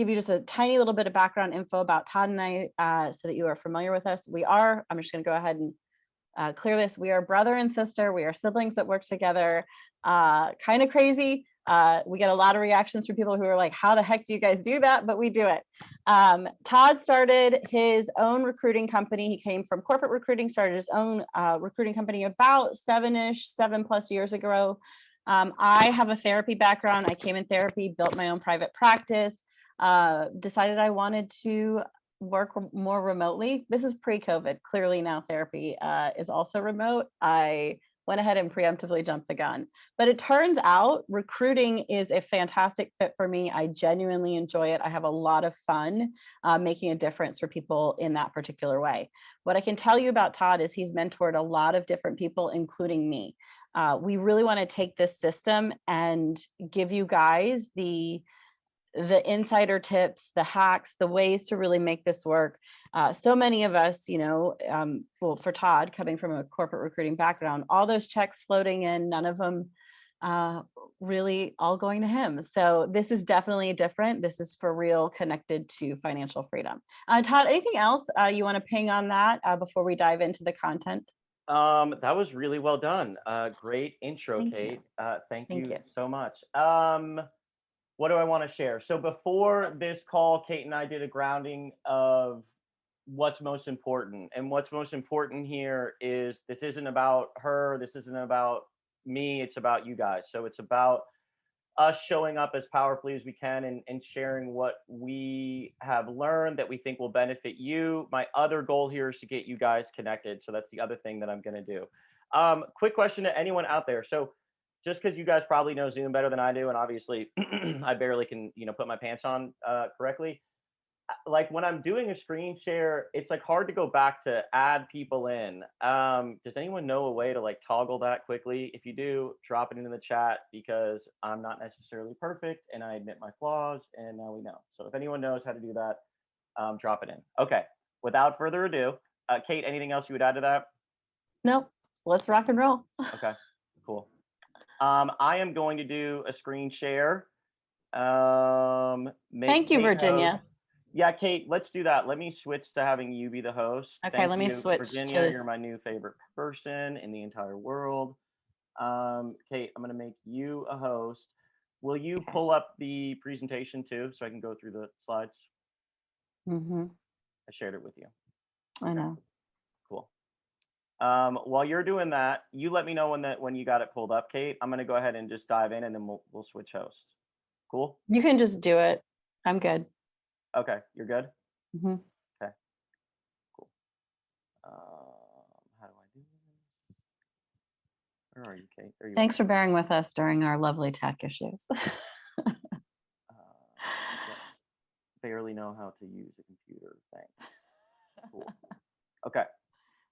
give you just a tiny little bit of background info about Todd and I, so that you are familiar with us. I'm just going to go ahead and clear this. We are brother and sister. We are siblings that work together. Kind of crazy. We get a lot of reactions from people who are like, how the heck do you guys do that? But we do it. Todd started his own recruiting company. He came from corporate recruiting, started his own recruiting company about 7+ years ago. I have a therapy background. I came in therapy, built my own private practice, decided I wanted to work more remotely. This is pre-COVID. Clearly now therapy is also remote. I went ahead and preemptively jumped the gun. But it turns out recruiting is a fantastic fit for me. I genuinely enjoy it. I have a lot of fun making a difference for people in that particular way. What I can tell you about Todd is he's mentored a lot of different people, including me. We really want to take this system and give you guys the insider tips, the hacks, the ways to really make this work. So many of us, well, for Todd, coming from a corporate recruiting background, all those checks floating in, none of them really all going to him. So this is definitely different. This is for real connected to financial freedom. Todd, anything else you want to ping on that before we dive into the content? That was really well done. Great intro, Thank Kate. Thank Thank you you. so much. What do I want to share? So before this call, Kate and I did a grounding of what's most important. And what's most important here is this isn't about her. This isn't about me. It's about you guys. So it's about us showing up as powerfully as we can and sharing what we have learned that we think will benefit you. My other goal here is to get you guys connected. So that's the other thing that I'm going to do. Quick question to anyone out there. So just because you guys probably know Zoom better than I do, and obviously I barely can, put my pants on correctly. Like when I'm doing a screen share, it's like hard to go back to add people in. Does anyone know a way to like toggle that quickly? If you do, drop it into the chat because I'm not necessarily perfect and I admit my flaws, and now we know. So if anyone knows how to do that, drop it in. Okay. Without further ado, Kate, anything else you would add to that? Nope. Let's rock and roll. Okay. Cool. I am going to do a screen share. Thank you, Kate Virginia. host. Yeah, Kate, let's do that. Let me switch to having you be the host. Okay, Thank let me you, switch Virginia. to You're my new favorite person in the entire world. Kate, I'm going to make you a host. Will you Okay. pull up the presentation too so I can go through the slides? Mm-hmm. I shared it with you. I know. Cool. While you're doing that, you let me know when you got it pulled up, Kate. I'm going to go ahead and just dive in and then we'll switch hosts. Cool? You can just do it. I'm good. Okay, you're good? Mm-hmm. Okay, cool. How do I do this? Where are you, Kate? There you Thanks are. for bearing with us during our lovely tech issues. Barely know how to use a computer. Thanks. Cool. Okay.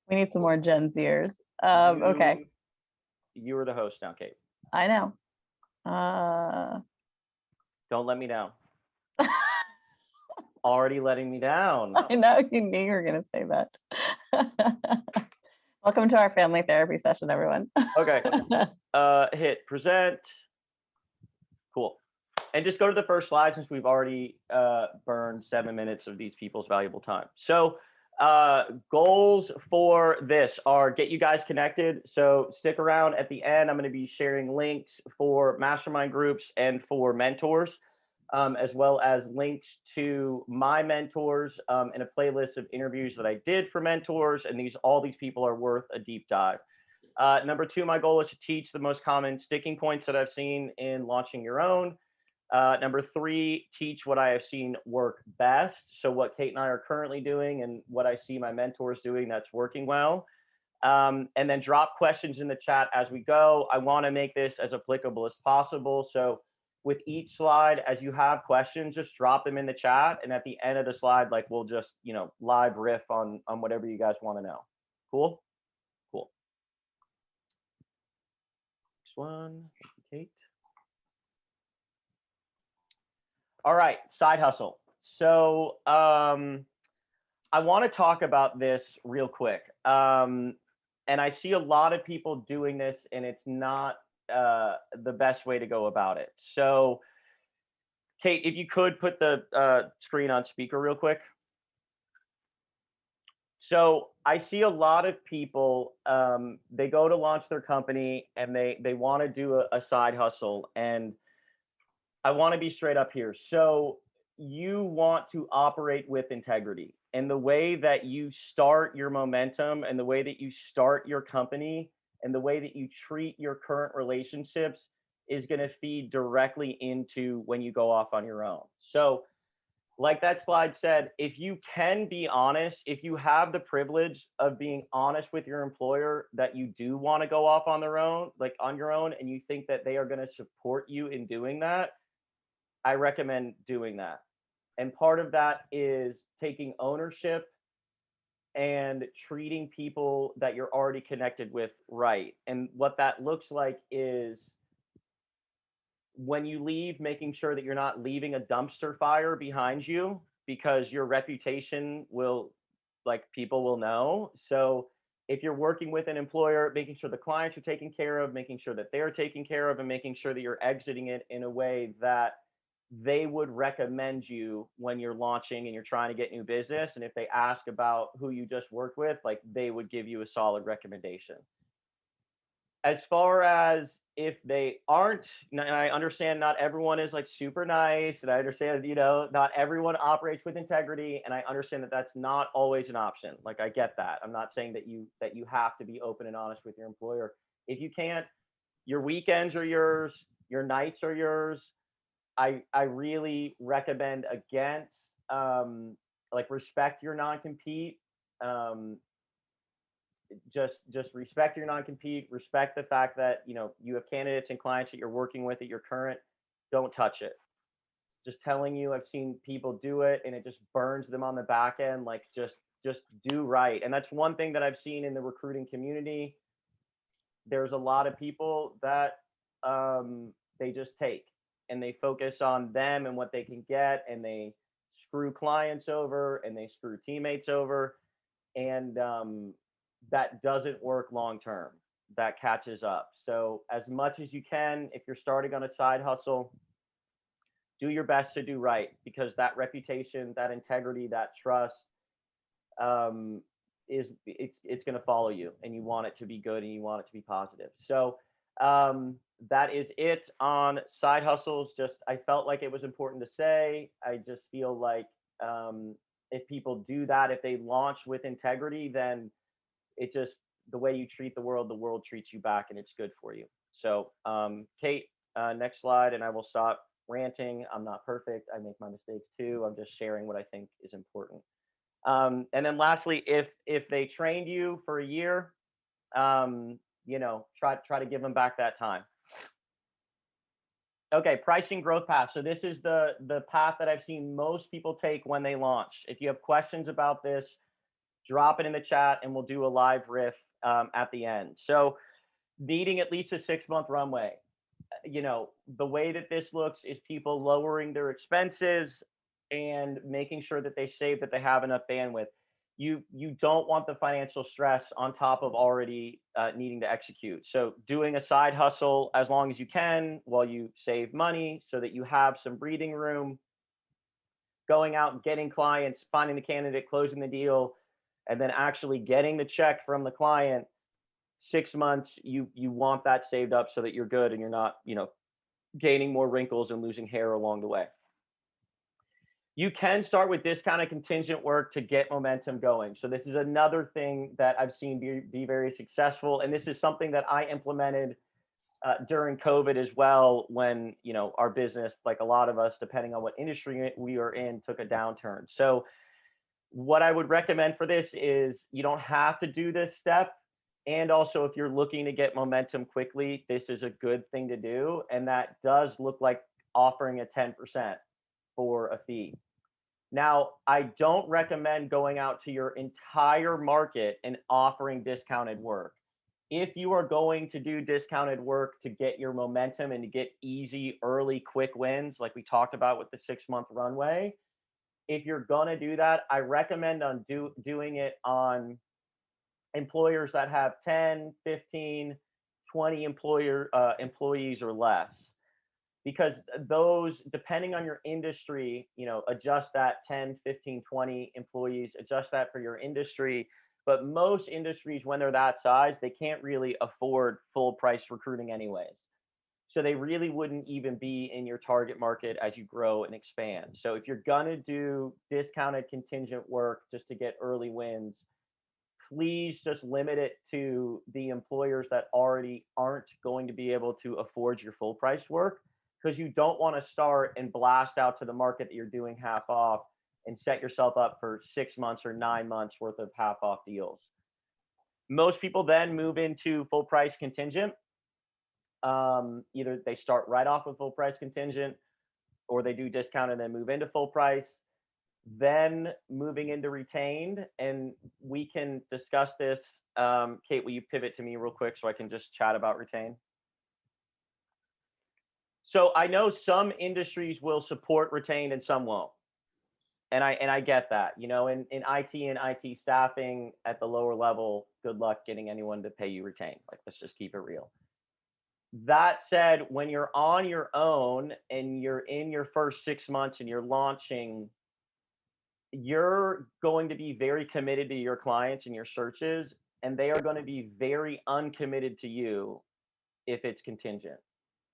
We need some more Gen Zers. Okay. You are the host now, Kate. I know. Don't let me down. Already letting me down. I know you knew you were going to say that. Welcome to our family therapy session, everyone. Okay. Hit present. Cool. And just go to the first slide since we've already burned 7 minutes of these people's valuable time. So goals for this are get you guys connected. So stick around at the end. I'm going to be sharing links for mastermind groups and for mentors, as well as links to my mentors and a playlist of interviews that I did for mentors. And all these people are worth a deep dive. Number 2, my goal is to teach the most common sticking points that I've seen in launching your own. Number 3, teach what I have seen work best. So what Kate and I are currently doing and what I see my mentors doing that's working well. And then drop questions in the chat as we go. I want to make this as applicable as possible. So with each slide, as you have questions, just drop them in the chat. And at the end of the slide, like we'll just, live riff on whatever you guys want to know. Cool? Cool. Next one, Kate. All right, side hustle. So I want to talk about this real quick. And I see a lot of people doing this, and it's not the best way to go about it. So Kate, if you could put the screen on speaker real quick. So I see a lot of people, they go to launch their company and they want to do a side hustle. And I want to be straight up here. So you want to operate with integrity. And the way that you start your momentum and the way that you start your company and the way that you treat your current relationships is going to feed directly into when you go off on your own. So like that slide said, if you can be honest, if you have the privilege of being honest with your employer that you do want to go off on their own, like on your own, and you think that they are going to support you in doing that, I recommend doing that. And part of that is taking ownership and treating people that you're already connected with right. And what that looks like is when you leave, making sure that you're not leaving a dumpster fire behind you because your reputation will, like, people will know. So if you're working with an employer, making sure the clients are taken care of, making sure that they're taken care of, and making sure that you're exiting it in a way that they would recommend you when you're launching and you're trying to get new business. And if they ask about who you just worked with, like, they would give you a solid recommendation. As far as if they aren't, and I understand not everyone is like super nice, and I understand, not everyone operates with integrity, and I understand that that's not always an option. Like, I get that. I'm not saying that you have to be open and honest with your employer. If you can't, your weekends are yours, your nights are yours. I really recommend against, like, respect your non-compete. Um, just respect your non-compete, respect the fact that you have candidates and clients that you're working with at your current. Don't touch it. Just telling you, I've seen people do it and it just burns them on the back end. Like, just do right. And that's one thing that I've seen in the recruiting community. There's a lot of people that they just take and they focus on them and what they can get, and they screw clients over and they screw teammates over. And that doesn't work long term. That catches up. So as much as you can, if you're starting on a side hustle, do your best to do right, because that reputation, that integrity, that trust, it's going to follow you, and you want it to be good and you want it to be positive. So that is it on side hustles. Just, I felt like it was important to say. I just feel like if people do that, if they launch with integrity, then it just, the way you treat the world treats you back, and it's good for you. So Kate, next slide, and I will stop ranting. I'm not perfect. I make my mistakes too. I'm just sharing what I think is important. And then lastly, if they trained you for a year, try to give them back that time. Okay, pricing growth path. So this is the path that I've seen most people take when they launch. If you have questions about this, drop it in the chat and we'll do a live riff at the end. So needing at least a 6-month runway. The way that this looks is people lowering their expenses and making sure that they save, that they have enough bandwidth. You don't want the financial stress on top of already needing to execute. So doing a side hustle as long as you can while you save money so that you have some breathing room, going out and getting clients, finding the candidate, closing the deal, and then actually getting the check from the client. 6 months, you want that saved up so that you're good and you're not, gaining more wrinkles and losing hair along the way. You can start with discounted contingent work to get momentum going. So this is another thing that I've seen be very successful. And this is something that I implemented during COVID as well, when, our business, like a lot of us, depending on what industry we are in, took a downturn. So what I would recommend for this is you don't have to do this step. And also, if you're looking to get momentum quickly, this is a good thing to do. And that does look like offering a 10% for a fee. Now, I don't recommend going out to your entire market and offering discounted work. If you are going to do discounted work to get your momentum and to get easy, early, quick wins, like we talked about with the 6-month runway, if you're going to do that, I recommend doing it on employers that have 10, 15, 20 employees or less. because those, depending on your industry, adjust that 10, 15, 20 employees, adjust that for your industry. But most industries, when they're that size, they can't really afford full price recruiting anyways. So they really wouldn't even be in your target market as you grow and expand. So if you're gonna do discounted contingent work just to get early wins, please just limit it to the employers that already aren't going to be able to afford your full price work, because you don't want to start and blast out to the market that you're doing half off and set yourself up for 6 months or 9 months worth of half off deals. Most people then move into full price contingent. Either they start right off with full price contingent, or they do discount and then move into full price, then moving into retained. And we can discuss this. Kate, will you pivot to me real quick so I can just chat about retained? So I know some industries will support retained and some won't. And I get that, in IT and IT staffing at the lower level, good luck getting anyone to pay you retained. Like, let's just keep it real. That said, when you're on your own and you're in your first 6 months and you're launching, you're going to be very committed to your clients and your searches, and they are going to be very uncommitted to you if it's contingent.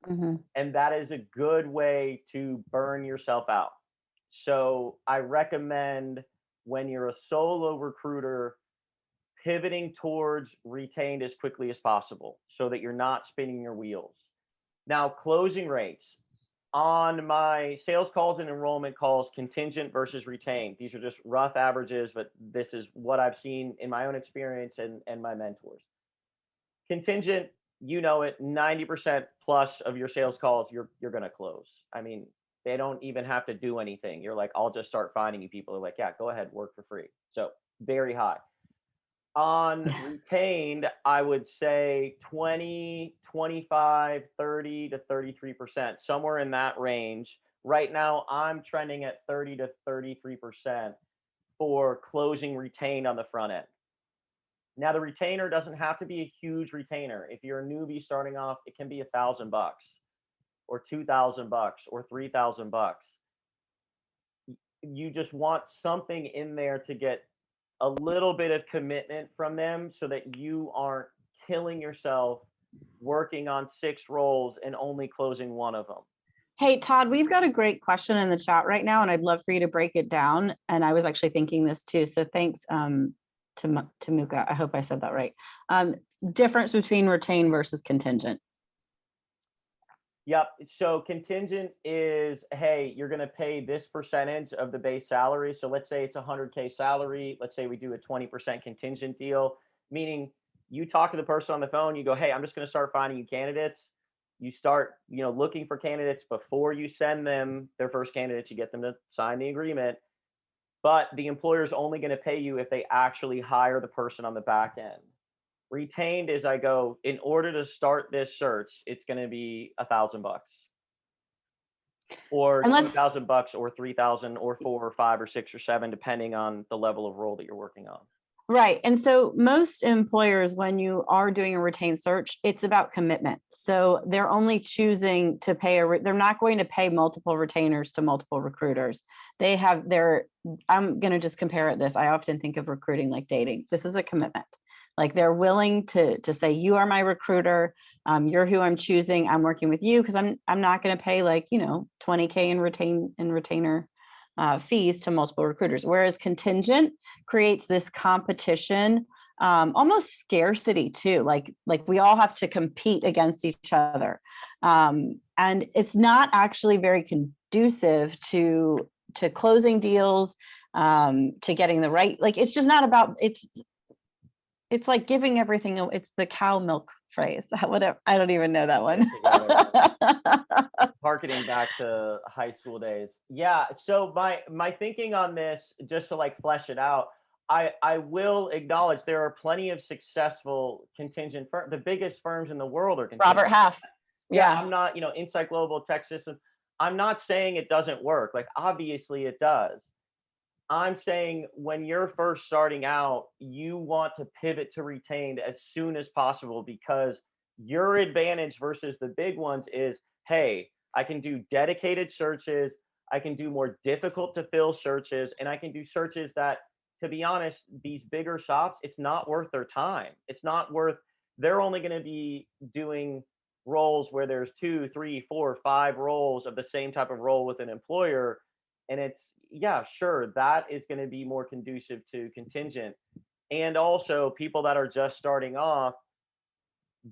Mm-hmm. And that is a good way to burn yourself out. So I recommend, when you're a solo recruiter, pivoting towards retained as quickly as possible so that you're not spinning your wheels. Now, closing rates. On my sales calls and enrollment calls, contingent versus retained, these are just rough averages, but this is what I've seen in my own experience and my mentors. Contingent, it, 90% plus of your sales calls, you're going to close. I mean, they don't even have to do anything. You're like, I'll just start finding you people. They're like, yeah, go ahead, work for free. So very high. On retained, I would say 20, 25, 30 to 33%, somewhere in that range. Right now, I'm trending at 30 to 33% for closing retained on the front end. Now, the retainer doesn't have to be a huge retainer. If you're a newbie starting off, it can be $1,000 or $2,000 or $3,000. You just want something in there to get a little bit of commitment from them so that you aren't killing yourself working on 6 roles and only closing one of them. Hey, Todd, we've got a great question in the chat right now, and I'd love for you to break it down. And I was actually thinking this too. So thanks to Muka. I hope I said that right. Difference between retained versus contingent. Yep. So contingent is, hey, you're going to pay this percentage of the base salary. So let's say it's a 100K salary. Let's say we do a 20% contingent deal, meaning you talk to the person on the phone, you go, hey, I'm just going to start finding you candidates. You start, looking for candidates before you send them their first candidates. You get them to sign the agreement. But the employer is only going to pay you if they actually hire the person on the back end. Retained is, I go, in order to start this search, it's going to be $1,000 or $2,000 or $3,000 or 4 or 5 or 6 or 7, depending on the level of role that you're working on. Right. And so most employers, when you are doing a retained search, it's about commitment. So they're only choosing to pay they're not going to pay multiple retainers to multiple recruiters. They have I'm going to just compare it this. I often think of recruiting like dating. This is a commitment. Like, they're willing to say, you are my recruiter. You're who I'm choosing. I'm working with you because I'm not going to pay like, $20K in retainer fees to multiple recruiters. Whereas contingent creates this competition, almost scarcity too. Like we all have to compete against each other. And it's not actually very conducive to closing deals, to getting the right, like, it's just not about, it's like giving everything. It's the cow milk phrase. Whatever. I don't even know that one. Marketing back to high school days. Yeah. So my thinking on this, just to like flesh it out, I will acknowledge there are plenty of successful contingent firms. The biggest firms in the world are contingent. Robert Half. Yeah. I'm not, Insight Global, Tech Systems. I'm not saying it doesn't work. Like, obviously it does. I'm saying when you're first starting out, you want to pivot to retained as soon as possible, because your advantage versus the big ones is, hey, I can do dedicated searches. I can do more difficult to fill searches, and I can do searches that, to be honest, these bigger shops, it's not worth their time. It's not worth, they're only going to be doing roles where there's 2, 3, 4, 5 roles of the same type of role with an employer. And it's, yeah, sure, that is going to be more conducive to contingent. And also, people that are just starting off,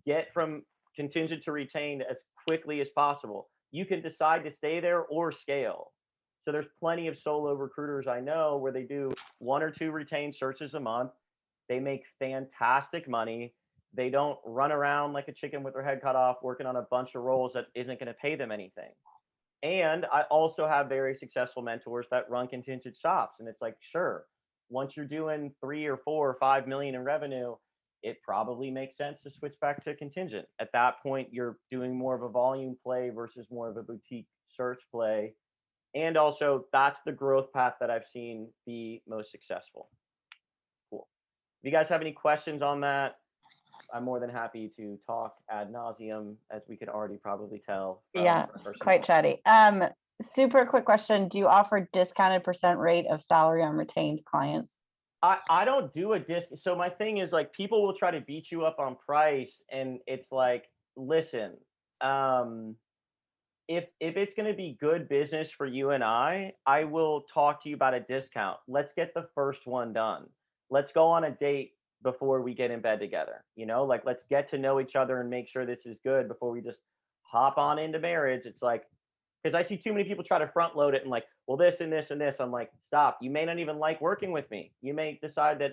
get from contingent to retained as quickly as possible. You can decide to stay there or scale. So there's plenty of solo recruiters I know where they do 1 or 2 retained searches a month. They make fantastic money. They don't run around like a chicken with their head cut off working on a bunch of roles that isn't going to pay them anything. And I also have very successful mentors that run contingent shops. And it's like, sure, once you're doing 3 or 4 or 5 million in revenue, it probably makes sense to switch back to contingent. At that point, you're doing more of a volume play versus more of a boutique search play. And also, that's the growth path that I've seen be most successful. Cool. If you guys have any questions on that, I'm more than happy to talk ad nauseum, as we could already probably tell. Yeah, quite chatty. Super quick question. Do you offer discounted % rate of salary on retained clients? I don't do a disc. So my thing is, like, people will try to beat you up on price, and it's like, listen, if it's going to be good business for you and I will talk to you about a discount. Let's get the first one done. Let's go on a date before we get in bed together. You know, like, let's get to know each other and make sure this is good before we just hop on into marriage. It's like, because I see too many people try to front load it and like, well, this and this and this. I'm like, stop. You may not even like working with me. You may decide that,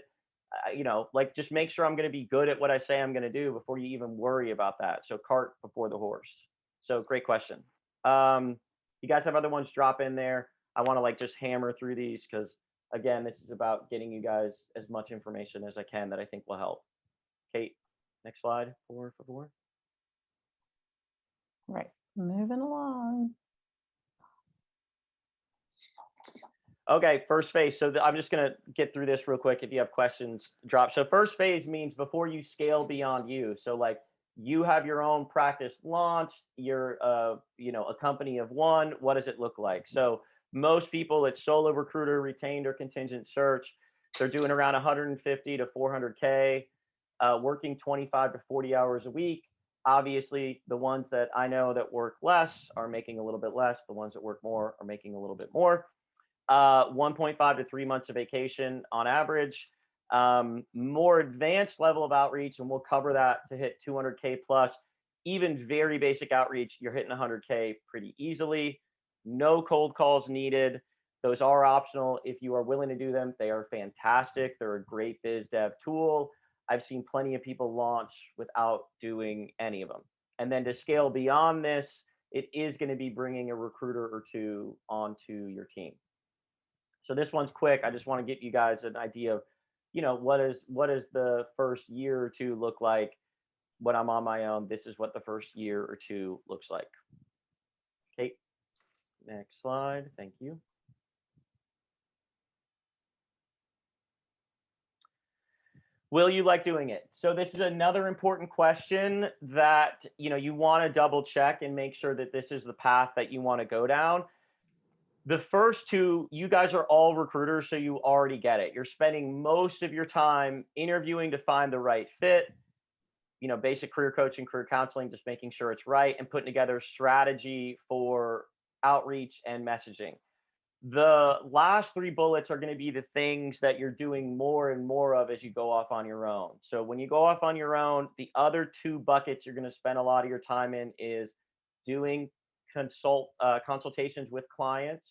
you know, like, just make sure I'm going to be good at what I say I'm going to do before you even worry about that. So cart before the horse. So great question. You guys have other ones, drop in there. I want to, like, just hammer through these because, again, this is about getting you guys as much information as I can that I think will help. Kate, next slide, por favor. Right, moving along. Okay, first phase. So I'm just going to get through this real quick. If you have questions, drop. So first phase means before you scale beyond you. So, like, you have your own practice launched, you're you know, a company of one. What does it look like? So most people, it's solo recruiter, retained or contingent search. They're doing around 150 to 400K, working 25 to 40 hours a week. Obviously, the ones that I know that work less are making a little bit less. The ones that work more are making a little bit more. 1.5 to 3 months of vacation on average. More advanced level of outreach, and we'll cover that to hit 200K plus. Even very basic outreach, you're hitting 100K pretty easily. No cold calls needed. Those are optional if you are willing to do them. They are fantastic. They're a great biz dev tool. I've seen plenty of people launch without doing any of them. And then to scale beyond this, it is going to be bringing a recruiter or two onto your team. So this one's quick. I just want to get you guys an idea of, you know, what is the first year or two look like when I'm on my own. This is what the first year or two looks like. Kate, next slide. Thank you. Will you like doing it? So this is another important question that, you know, you want to double check and make sure that this is the path that you want to go down. The first two, you guys are all recruiters, so you already get it. You're spending most of your time interviewing to find the right fit, you know, basic career coaching, career counseling, just making sure it's right, and putting together a strategy for outreach and messaging. The last 3 bullets are going to be the things that you're doing more and more of as you go off on your own. So when you go off on your own, the other 2 buckets you're going to spend a lot of your time in is doing consultations with clients.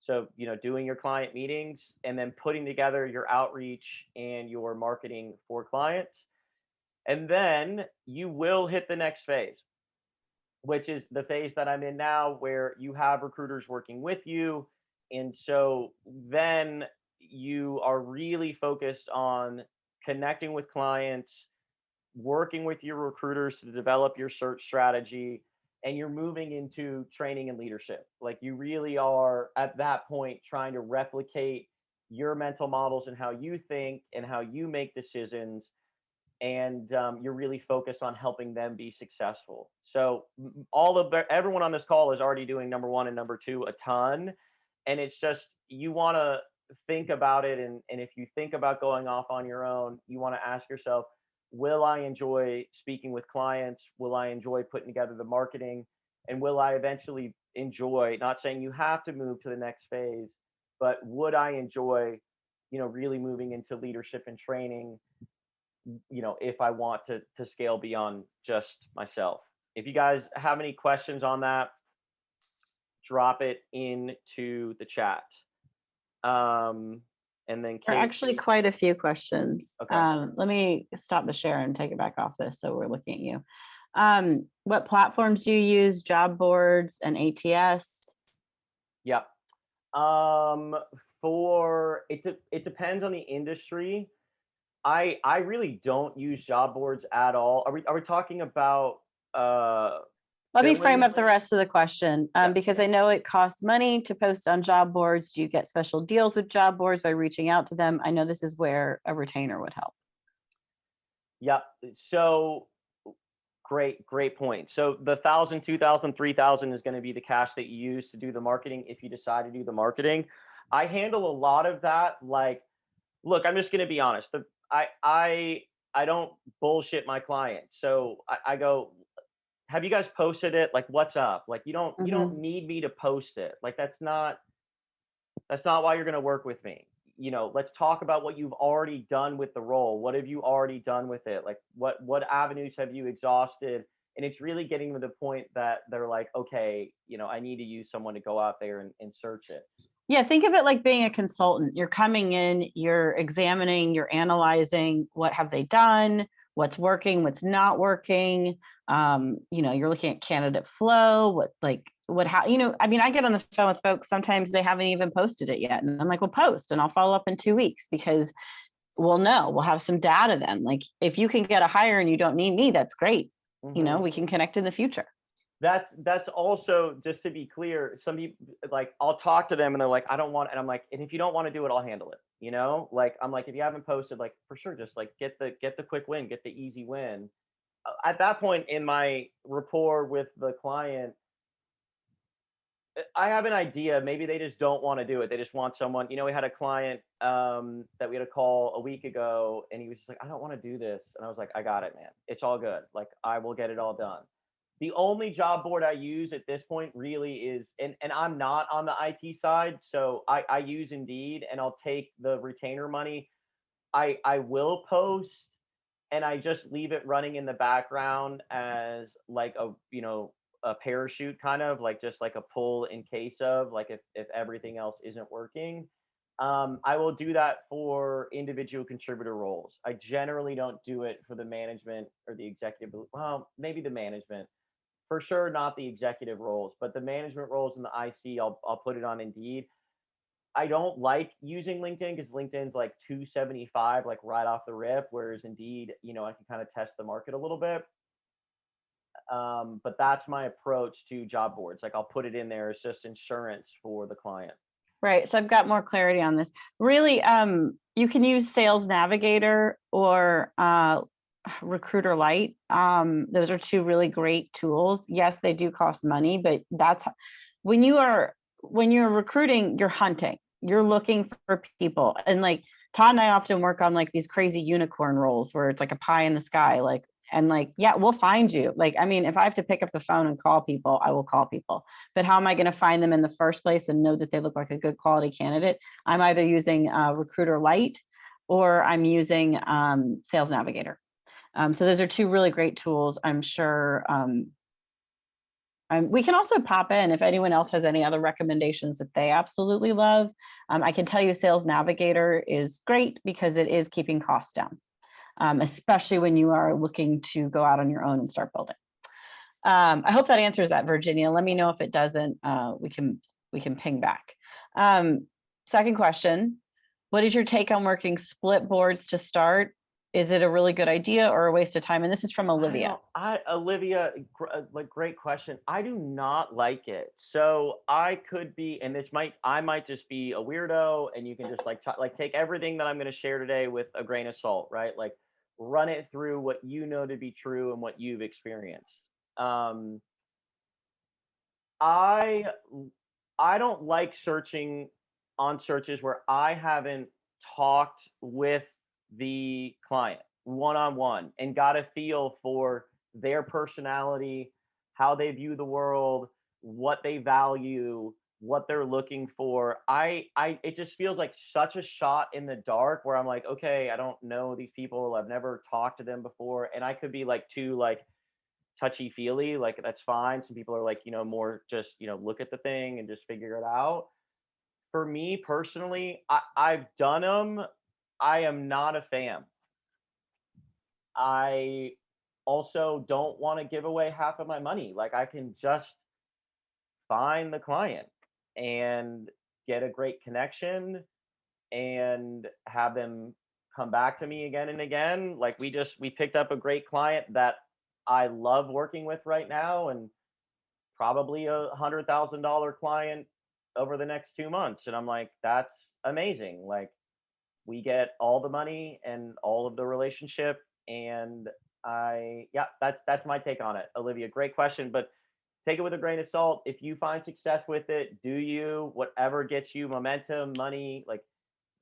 So, you know, doing your client meetings and then putting together your outreach and your marketing for clients. And then you will hit the next phase, which is the phase that I'm in now, where you have recruiters working with you. And so then you are really focused on connecting with clients, working with your recruiters to develop your search strategy, and you're moving into training and leadership. Like, you really are at that point trying to replicate your mental models and how you think and how you make decisions. and you're really focused on helping them be successful. So everyone on this call is already doing number one and number two a ton, and it's just you want to think about it, and if you think about going off on your own, you want to ask yourself, will I enjoy speaking with clients? Will I enjoy putting together the marketing? And will I eventually enjoy, not saying you have to move to the next phase, but would I enjoy, really moving into leadership and training, if I want to scale beyond just myself? If you guys have any questions on that, drop it into the chat. And then There are Kate, actually quite a few questions. Okay. Let me stop the share and take it back off this so we're looking at you. What platforms do you use? Job boards and ATS? Yeah. It depends on the industry. I really don't use job boards at all. Are we talking about Let me filling? frame up the rest of the question, Yeah. because I know it costs money to post on job boards. Do you get special deals with job boards by reaching out to them? I know this is where a retainer would help. Yeah. So great point. So the 1,000, 2,000, 3,000 is going to be the cash that you use to do the marketing if you decide to do the marketing. I handle a lot of that. Like, look, I'm just going to be honest. I don't bullshit my clients. So I go, have you guys posted it? Like, what's up? Like, you don't need me to post it. Like, that's not why you're going to work with me. Let's talk about what you've already done with the role. What have you already done with it? Like, what avenues have you exhausted? And it's really getting to the point that they're like, okay, I need to use someone to go out there and search it. Yeah, think of it like being a consultant. You're coming in, you're examining, you're analyzing what have they done, what's working, what's not working. You're looking at candidate flow, I mean, I get on the phone with folks, sometimes they haven't even posted it yet. And I'm like, well, post and I'll follow up in 2 weeks because we'll have some data then. Like if you can get a hire and you don't need me, that's great. We can connect in the future. That's also, just to be clear, some people, like, I'll talk to them and they're like, I don't want, and I'm like, and if you don't want to do it, I'll handle it. Like, I'm like, if you haven't posted, like, for sure, just like get the quick win, get the easy win. At that point in my rapport with the client, I have an idea. Maybe they just don't want to do it. They just want someone. We had a client that we had a call a week ago, and he was just like, I don't want to do this. And I was like, I got it, man. It's all good. Like, I will get it all done. The only job board I use at this point really is, and I'm not on the IT side, so I use Indeed, and I'll take the retainer money. I will post, and I just leave it running in the background as like a parachute, kind of like just like a pull in case of, like, if everything else isn't working. I will do that for individual contributor roles. I generally don't do it for the management or the executive. Well, maybe the management. For sure, not the executive roles, but the management roles in the IC, I'll put it on Indeed. I don't like using LinkedIn because LinkedIn's like 275, like right off the rip, whereas Indeed, I can kind of test the market a little bit. But that's my approach to job boards. Like, I'll put it in there as just insurance for the client. Right. So I've got more clarity on this. Really, you can use Sales Navigator or Recruiter Lite. Those are two really great tools. Yes, they do cost money, but that's when you're recruiting, you're hunting, you're looking for people. And like Todd and I often work on like these crazy unicorn roles where it's like a pie in the sky, yeah, we'll find you. Like, I mean, if I have to pick up the phone and call people, I will call people. But how am I going to find them in the first place and know that they look like a good quality candidate? I'm either using Recruiter Lite or I'm using Sales Navigator. So those are two really great tools. I'm sure we can also pop in if anyone else has any other recommendations that they absolutely love. I can tell you Sales Navigator is great because it is keeping costs down, especially when you are looking to go out on your own and start building. I hope that answers that, Virginia. Let me know if it doesn't. We can ping back. Second question, what is your take on working split boards to start? Is it a really good idea or a waste of time? And this is from Olivia. Olivia, great question. I do not like it. So I could be, and I might just be a weirdo, and you can just take everything that I'm going to share today with a grain of salt, right? Like, run it through what you know to be true and what you've experienced. Um, I I don't like searching on searches where I haven't talked with the client one on one and got a feel for their personality, how they view the world, what they value, what they're looking for. I it just feels like such a shot in the dark where I'm like, okay, I don't know these people. I've never talked to them before, and I could be like too like touchy feely, like that's fine. Some people are like, more just, look at the thing and just figure it out. For me personally, I've done them. I am not a fan. I also don't want to give away half of my money. Like I can just find the client and get a great connection and have them come back to me again and again. Like we picked up a great client that I love working with right now, and probably $100,000 client over the next 2 months. And I'm like, that's amazing. Like we get all the money and all of the relationship. And yeah, that's my take on it. Olivia, great question, but take it with a grain of salt. If you find success with it, do you, whatever gets you momentum, money, like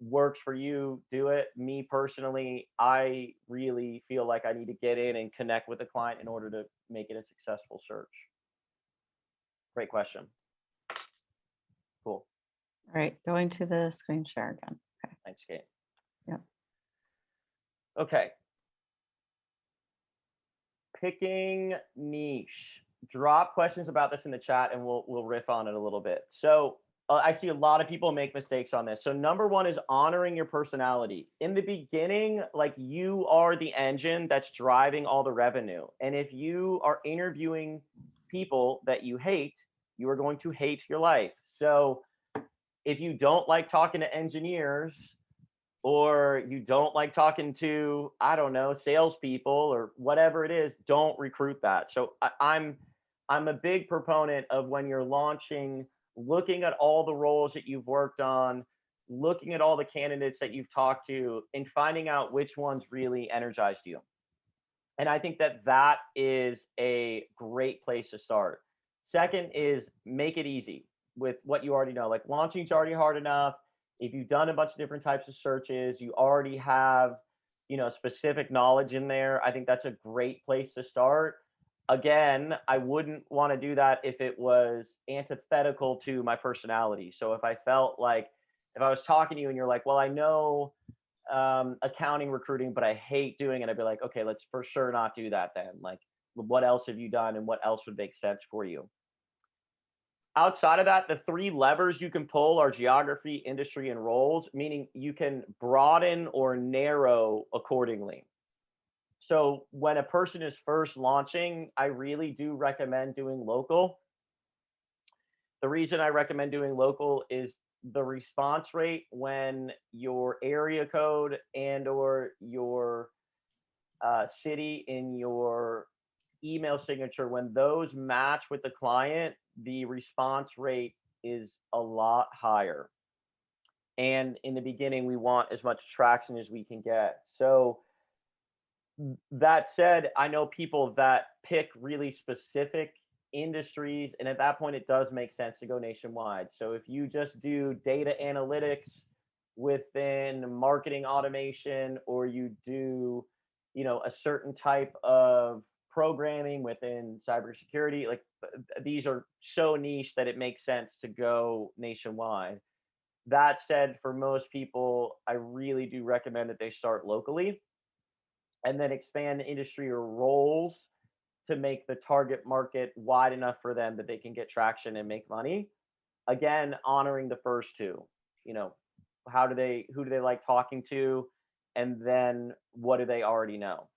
works for you, do it. Me personally, I really feel like I need to get in and connect with the client in order to make it a successful search. Great question. Cool. All right, going to the screen share again. Okay. Thanks, Kate. Yep. Okay. Picking niche. Drop questions about this in the chat and we'll riff on it a little bit. So I see a lot of people make mistakes on this. So number one is honoring your personality. In the beginning, like you are the engine that's driving all the revenue. And if you are interviewing people that you hate, you are going to hate your life. So if you don't like talking to engineers, or you don't like talking to, I don't know, salespeople or whatever it is, don't recruit that. So I'm a big proponent of when you're launching, looking at all the roles that you've worked on, looking at all the candidates that you've talked to, and finding out which ones really energized you. And I think that is a great place to start. Second is make it easy with what you already know. Like launching is already hard enough. If you've done a bunch of different types of searches, you already have, specific knowledge in there. I think that's a great place to start. Again, I wouldn't want to do that if it was antithetical to my personality. So if I felt like, if I was talking to you and you're like, well, I know accounting, recruiting, but I hate doing it, I'd be like, okay, let's for sure not do that then. Like, what else have you done and what else would make sense for you? Outside of that, the three levers you can pull are geography, industry, and roles, meaning you can broaden or narrow accordingly. So when a person is first launching, I really do recommend doing local. The reason I recommend doing local is the response rate when your area code and or your city in your email signature, when those match with the client, the response rate is a lot higher. And in the beginning, we want as much traction as we can get. So that said, I know people that pick really specific industries, and at that point, it does make sense to go nationwide. So if you just do data analytics within marketing automation, or you do, a certain type of programming within cybersecurity, like these are so niche that it makes sense to go nationwide. That said, for most people, I really do recommend that they start locally and then expand industry or roles to make the target market wide enough for them that they can get traction and make money. Again, honoring the first two, who do they like talking to? And then what do they already know?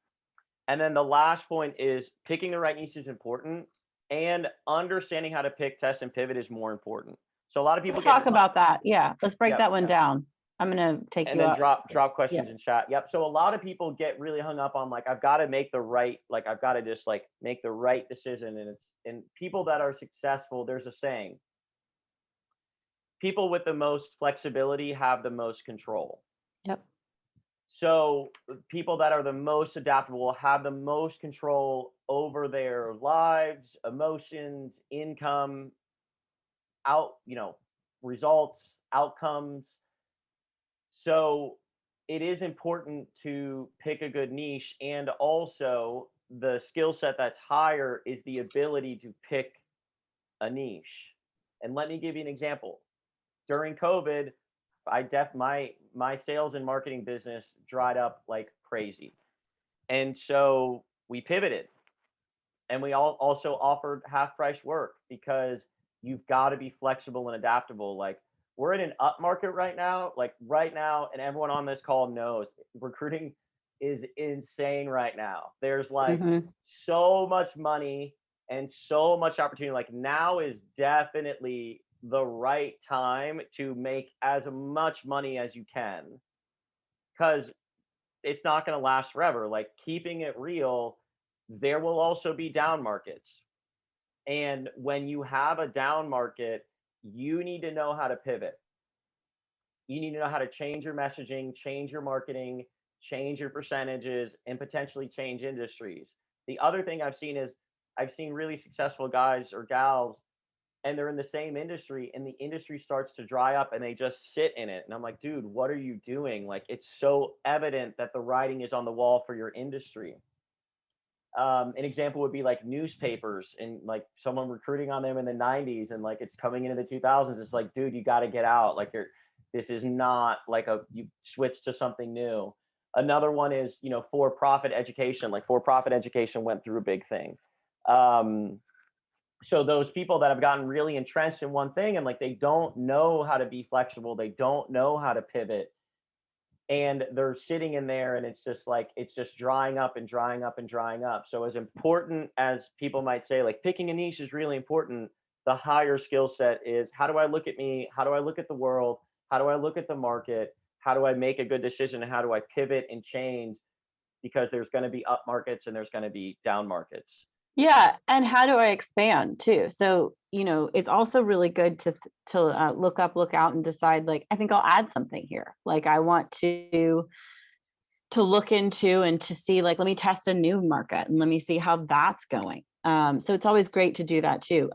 And then the last point is picking the right niche is important, and understanding how to pick, test, and pivot is more important. So a lot of people Let's talk about that. Yeah, let's break Yep, that one yep. down. I'm gonna take And you then up. drop questions in chat. Yep. So a lot of people get really hung up on like, I've got to make the right, like I've got to just like make the right decision. And people that are successful, there's a saying, people with the most flexibility have the most control. Yep. So people that are the most adaptable have the most control over their lives, emotions, income, results, outcomes. So it is important to pick a good niche, and also the skill set that's higher is the ability to pick a niche. And let me give you an example. During COVID, my sales and marketing business dried up like crazy. And so we pivoted, and we also offered half price work because you've got to be flexible and adaptable. Like, we're in an up market right now, and everyone on this call knows recruiting is insane right now. There's like Mhm. so much money and so much opportunity. Like, now is definitely the right time to make as much money as you can, because it's not going to last forever. Like, keeping it real, there will also be down markets. And when you have a down market, you need to know how to pivot. You need to know how to change your messaging, change your marketing, change your percentages, and potentially change industries. The other thing I've seen is I've seen really successful guys or gals, and they're in the same industry, and the industry starts to dry up and they just sit in it. And I'm like, dude, what are you doing? Like, it's so evident that the writing is on the wall for your industry. An example would be like newspapers, and like someone recruiting on them in the 90s, and like it's coming into the 2000s. It's like, dude, you got to get out. Like, this is not like you switch to something new. Another one is, for-profit education. Like, for-profit education went through a big thing. Um, so those people that have gotten really entrenched in one thing, and like they don't know how to be flexible, they don't know how to pivot, and they're sitting in there, and it's just drying up and drying up and drying up. So as important as people might say, like, picking a niche is really important, the higher skill set is, how do I look at me, how do I look at the world, how do I look at the market, how do I make a good decision, and how do I pivot and change, because there's going to be up markets and there's going to be down markets. Yeah, and how do I expand too? So, it's also really good to look up, look out, and decide, like, I think I'll add something here. Like, I want to look into and to see, like, let me test a new market and let me see how that's going. So it's always great to do that too.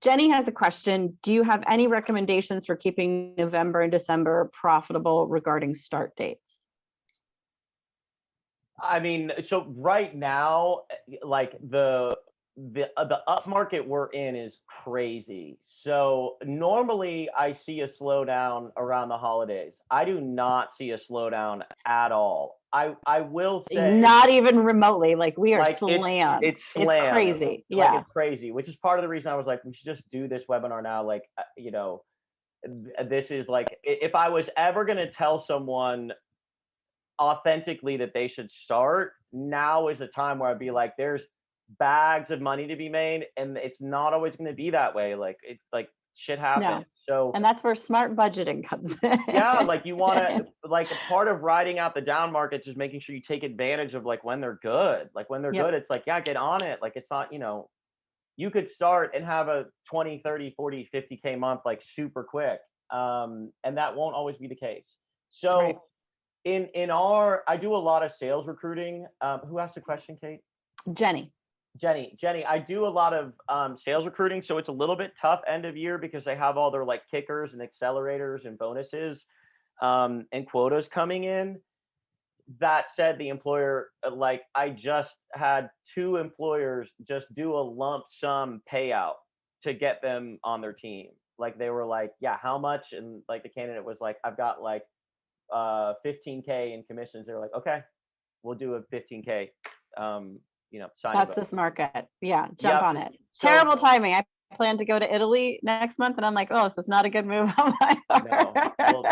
Jenny has a question. Do you have any recommendations for keeping November and December profitable regarding start dates? I mean, so right now, like the up market we're in is crazy. So normally I see a slowdown around the holidays. I do not see a slowdown at all. I will say, Not even remotely. Like, we are like, slammed. it's It's slammed. crazy. Like, Yeah. it's crazy, which is part of the reason I was like, we should just do this webinar now. Like, this is like, if I was ever going to tell someone authentically that they should start, now is a time where I'd be like, there's bags of money to be made, and it's not always going to be that way. Like, it's like shit happens. No. So And that's where smart budgeting comes yeah, in. like, you want to, like, a part of riding out the down markets is making sure you take advantage of, like, when they're good. Like, when they're good, Yep. it's like, yeah, get on it. Like, it's not, you could start and have a 20, 30, 40, 50K month, like, super quick. And that won't always be the case. Right. So I do a lot of sales recruiting. Who asked the question, Kate? Jenny. Jenny, I do a lot of sales recruiting, so it's a little bit tough end of year because they have all their, like, kickers and accelerators and bonuses and quotas coming in. That said, the employer, like, I just had 2 employers just do a lump sum payout to get them on their team. Like, they were like, yeah, how much? And like, the candidate was like, I've got like 15K in commissions. They were like, okay, we'll do a 15K signing That's bonus. this market. Yeah. Jump Yep. on it. So Terrible timing. I plan to go to Italy next month, and I'm like, oh, this is not a good move on my part. no, well,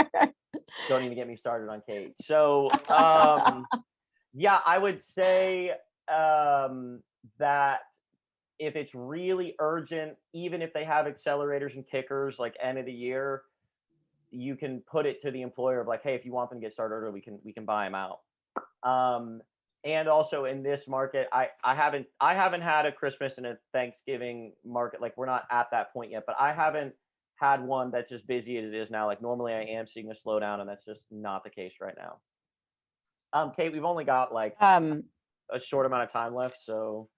don't even get me started on Kate. So yeah, I would say that if it's really urgent, even if they have accelerators and kickers, like, end of the year, you can put it to the employer of like, hey, if you want them to get started early, we can buy them out. And also in this market, I haven't had a Christmas and a Thanksgiving market. Like, we're not at that point yet, but I haven't had one that's as busy as it is now. Like, normally I am seeing a slowdown, and that's just not the case right now. Kate, we've only got like Um, a short amount of time left, so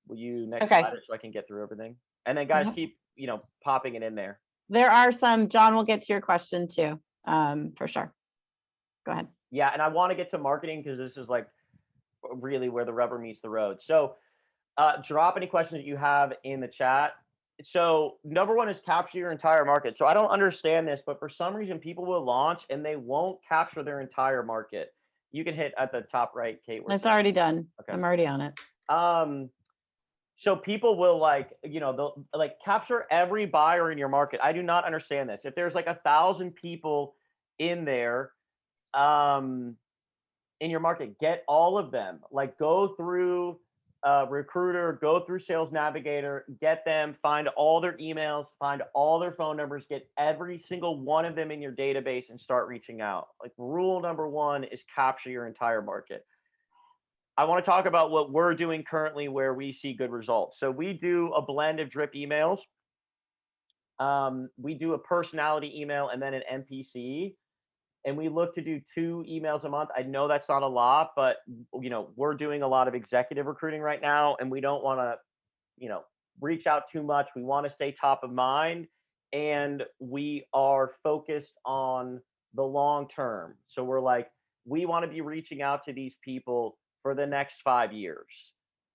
will you next okay. slide it so I can get through everything? And then guys, Yep. keep, popping it in there. There are some, John will get to your question too, for sure. Go ahead. Yeah, and I want to get to marketing because this is like really where the rubber meets the road. So drop any questions that you have in the chat. So number one is capture your entire market. So I don't understand this, but for some reason people will launch and they won't capture their entire market. You can hit at the top right, Kate. It's already done. Okay. I'm already on it. So people will they'll like capture every buyer in your market. I do not understand this. If there's like 1,000 people in there, in your market, get all of them. Like go through Recruiter, go through Sales Navigator, get them, find all their emails, find all their phone numbers, get every single one of them in your database and start reaching out. Like rule number one is capture your entire market. I want to talk about what we're doing currently where we see good results. So we do a blend of drip emails. We do a personality email and then an NPC. And we look to do 2 emails a month. I know that's not a lot, but we're doing a lot of executive recruiting right now, and we don't want to, reach out too much. We want to stay top of mind, and we are focused on the long term. So we're like, we want to be reaching out to these people for the next 5 years.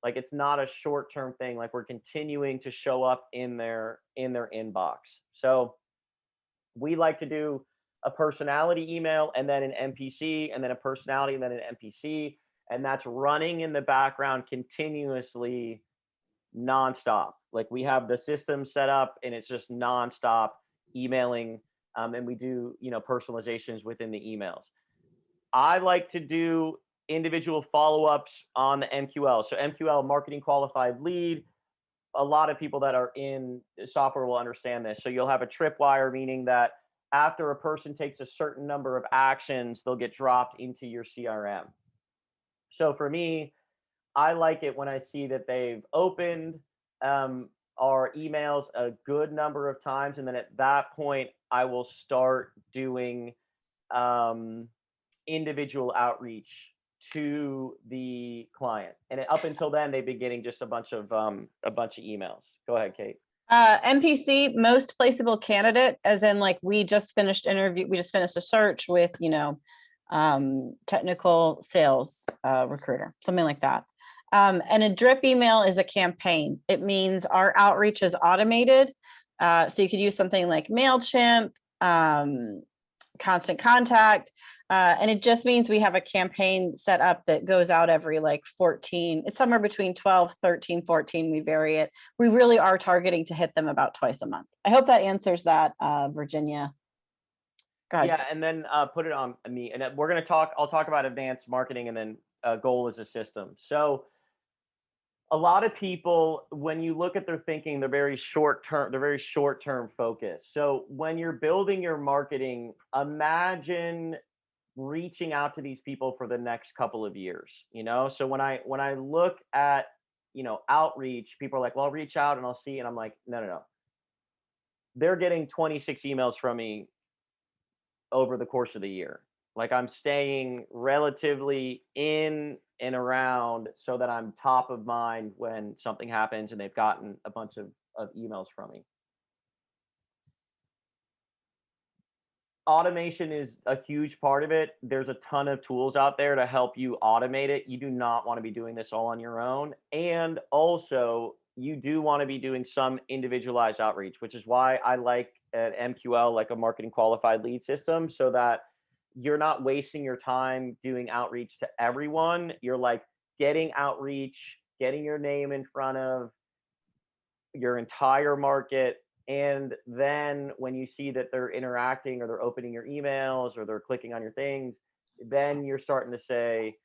Like it's not a short-term thing. Like we're continuing to show up in their inbox. So we like to do a personality email and then an NPC and then a personality and then an NPC. And that's running in the background continuously nonstop. Like we have the system set up and it's just nonstop emailing. And we do, personalizations within the emails. I like to do individual follow-ups on the MQL. So MQL, marketing qualified lead. A lot of people that are in software will understand this. So you'll have a tripwire, meaning that after a person takes a certain number of actions, they'll get dropped into your CRM. So for me, I like it when I see that they've opened our emails a good number of times. And then at that point, I will start doing individual outreach to the client. And up until then, they've been getting just a bunch of emails. Go ahead, Kate. NPC, most placeable candidate, as in like we just finished a search with, technical sales recruiter, something like that. And a drip email is a campaign. It means our outreach is automated. So you could use something like MailChimp, Constant Contact. And it just means we have a campaign set up that goes out every like 14. It's somewhere between 12, 13, 14. We vary it. We really are targeting to hit them about twice a month. I hope that answers that, Virginia. Go ahead. Yeah, and then put it on me. And I'll talk about advanced marketing and then goal as a system. So a lot of people, when you look at their thinking, they're very short-term focused. So when you're building your marketing, imagine reaching out to these people for the next couple of years. So when I look at outreach, people are like, well, I'll reach out and I'll see, and I'm like, no, they're getting 26 emails from me over the course of the year. Like I'm staying relatively in and around so that I'm top of mind when something happens and they've gotten a bunch of emails from me. Automation is a huge part of it. There's a ton of tools out there to help you automate it. You do not want to be doing this all on your own. And also, you do want to be doing some individualized outreach, which is why I like an MQL, like a marketing qualified lead system, so that you're not wasting your time doing outreach to everyone. You're like getting outreach, getting your name in front of your entire market. And then when you see that they're interacting or they're opening your emails or they're clicking on your things, then you're starting to say,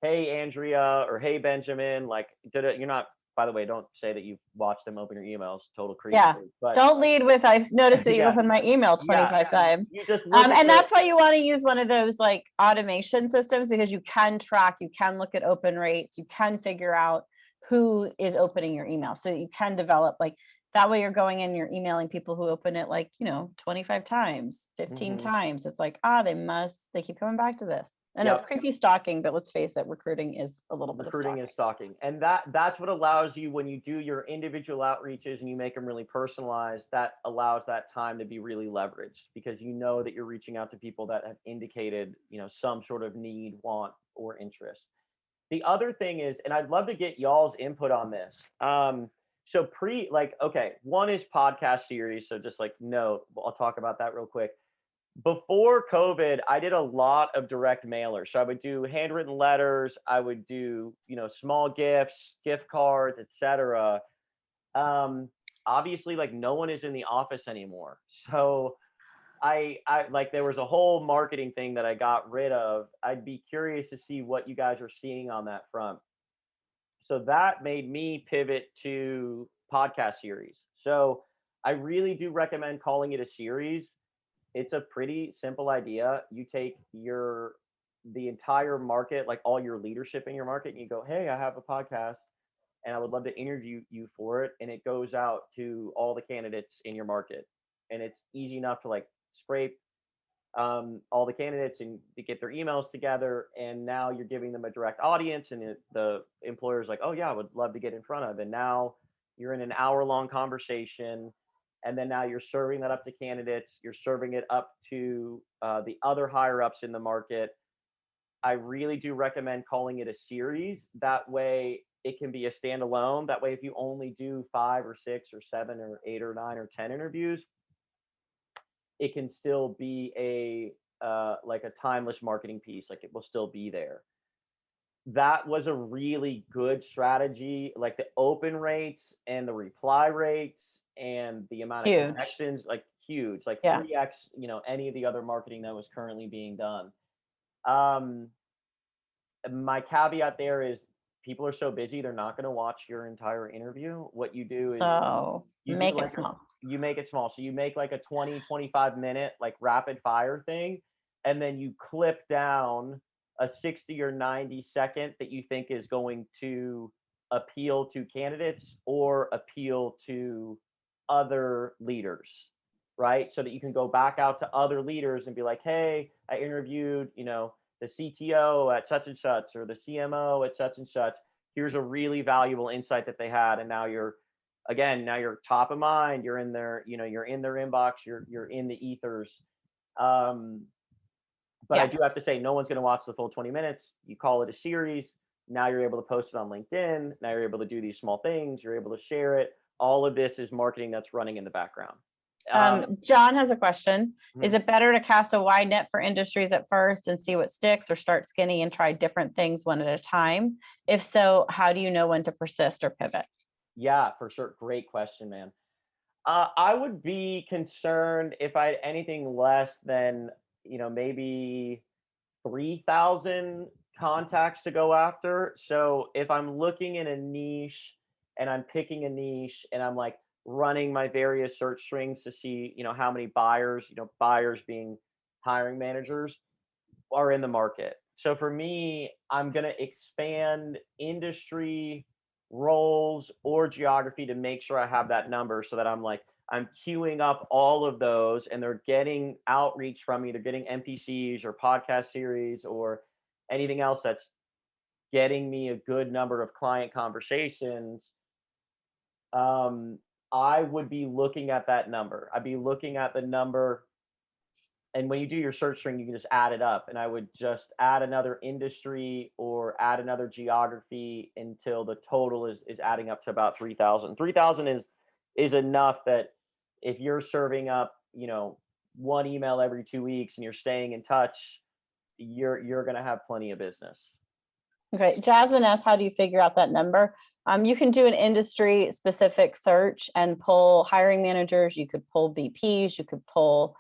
hey, Andrea, or hey, Benjamin, like, you're not, by the way, don't say that you've watched them open your emails, total creep. Yeah, but don't lead with, I've noticed that you Yeah. opened my email 25 times. You just And that's why you want to use one of those like automation systems, because you can track, you can look at open rates, you can figure out who is opening your email. So you can develop like, that way you're going in, you're emailing people who open it like, 25 times, 15 times. It's like, they keep coming back to this. I know it's Yep. creepy stalking, but let's face it, recruiting is a little bit of Recruiting stalking. and stalking. And that's what allows you, when you do your individual outreaches and you make them really personalized, that allows that time to be really leveraged, because you know that you're reaching out to people that have indicated, some sort of need, want, or interest. The other thing is, and I'd love to get y'all's input on this. So okay, one is podcast series. So just like note, I'll talk about that real quick. Before COVID, I did a lot of direct mailers. So I would do handwritten letters. I would do, small gifts, gift cards, etc. Obviously, like, no one is in the office anymore. So I like, there was a whole marketing thing that I got rid of. I'd be curious to see what you guys are seeing on that front. So that made me pivot to podcast series. So I really do recommend calling it a series. It's a pretty simple idea. You take the entire market, like all your leadership in your market, and you go, "Hey, I have a podcast and I would love to interview you for it." And it goes out to all the candidates in your market. And it's easy enough to like scrape all the candidates and to get their emails together. And now you're giving them a direct audience, and the employer's like, "Oh yeah, I would love to get in front of." And now you're in an hour-long conversation. And then now you're serving that up to candidates. You're serving it up to the other higher ups in the market. I really do recommend calling it a series. That way it can be a standalone. That way, if you only do 5 or 6 or 7 or 8 or 9 or 10 interviews, it can still be like a timeless marketing piece. Like, it will still be there. That was a really good strategy. Like, the open rates and the reply rates and the amount of Huge. connections, like, huge, like Yeah. 3x, any of the other marketing that was currently being done. My caveat there is, people are so busy, they're not going to watch your entire interview. What you do is So you do make like it small. you make it small. So you make like a 20-25 minute like rapid fire thing, and then you clip down a 60 or 90 second that you think is going to appeal to candidates or appeal to other leaders, right? So that you can go back out to other leaders and be like, "Hey, I interviewed, the CTO at such and such, or the CMO at such and such. Here's a really valuable insight that they had." And now you're top of mind. You're in their, you're in their inbox. You're in the ethers. But I do have to say, no one's going to watch the full 20 minutes. You call it a series. Now you're able to post it on LinkedIn. Now you're able to do these small things. You're able to share it. All of this is marketing that's running in the background. John has a question. Mhm. Is it better to cast a wide net for industries at first and see what sticks, or start skinny and try different things one at a time? If so, how do you know when to persist or pivot? Yeah, for sure. Great question, man. I would be concerned if I had anything less than, maybe 3,000 contacts to go after. So if I'm looking in a niche and I'm picking a niche and I'm like running my various search strings to see, how many buyers, buyers being hiring managers, are in the market. So for me, I'm going to expand industry, roles, or geography to make sure I have that number, so that I'm queuing up all of those and they're getting outreach from me. They're getting NPCs or podcast series or anything else that's getting me a good number of client conversations. I would be looking at that number. I'd be looking at the number. And when you do your search string, you can just add it up. And I would just add another industry or add another geography until the total is adding up to about 3,000. 3,000 is enough that if you're serving up, one email every 2 weeks and you're staying in touch, you're going to have plenty of business. Okay, Jasmine asks, how do you figure out that number? You can do an industry specific search and pull hiring managers. You could pull VPs. You could pull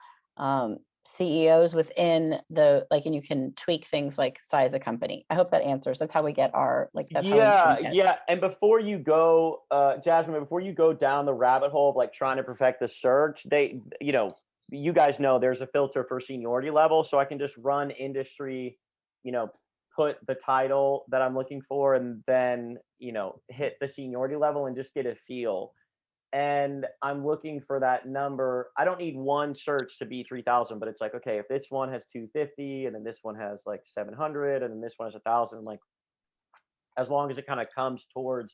CEOs within and you can tweak things like size of company. I hope that answers. That's how we get our Yeah. And before you go, Jasmine, before you go down the rabbit hole of like trying to perfect the search, you guys know there's a filter for seniority level. So I can just run industry, put the title that I'm looking for, and then, hit the seniority level and just get a feel. and I'm looking for that number. I don't need one search to be 3,000, but it's like, okay, if this one has 250 and then this one has like 700 and then this one has 1,000, like as long as it kind of comes towards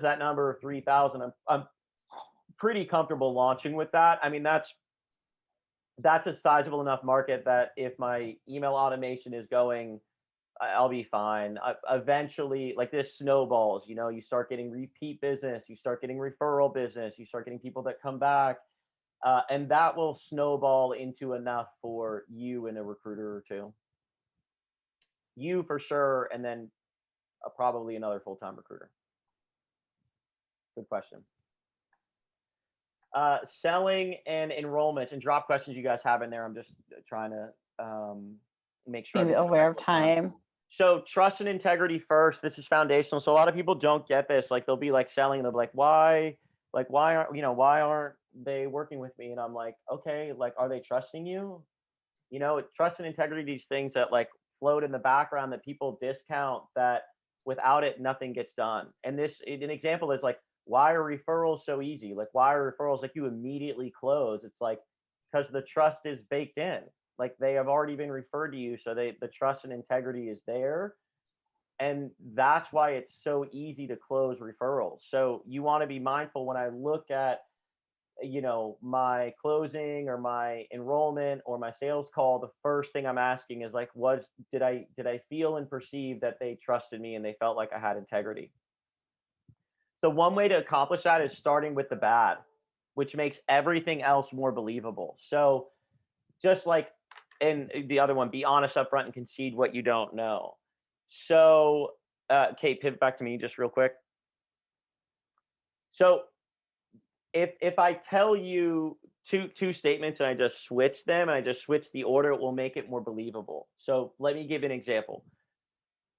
that number of 3,000, I'm pretty comfortable launching with that. I mean, that's a sizable enough market that if my email automation is going, I'll be fine. Eventually, like this snowballs, you know, you start getting repeat business, you start getting referral business, you start getting people that come back, and that will snowball into enough for you and a recruiter or two. You for sure, and then probably another full-time recruiter. Good question. Selling and enrollment and drop questions you guys have in there. I'm just trying to make sure. Be aware of time. So trust and integrity first. This is foundational. So a lot of people don't get this. Like they'll be like selling, they'll be like, why aren't they working with me? And I'm like, okay, like, are they trusting you? You know, trust and integrity, these things that like float in the background that people discount, that without it, nothing gets done. And an example is like, why are referrals so easy? Like, why are referrals like you immediately close? It's like, because the trust is baked in. Like they have already been referred to you. So the trust and integrity is there. And that's why it's so easy to close referrals. So you want to be mindful when I look at, you know, my closing or my enrollment or my sales call, the first thing I'm asking is like, did I feel and perceive that they trusted me and they felt like I had integrity? So one way to accomplish that is starting with the bad, which makes everything else more believable. So just like in the other one, be honest up front and concede what you don't know. So Kate, pivot back to me just real quick. So if I tell you two statements and I just switch them and I just switch the order, it will make it more believable. So let me give an example.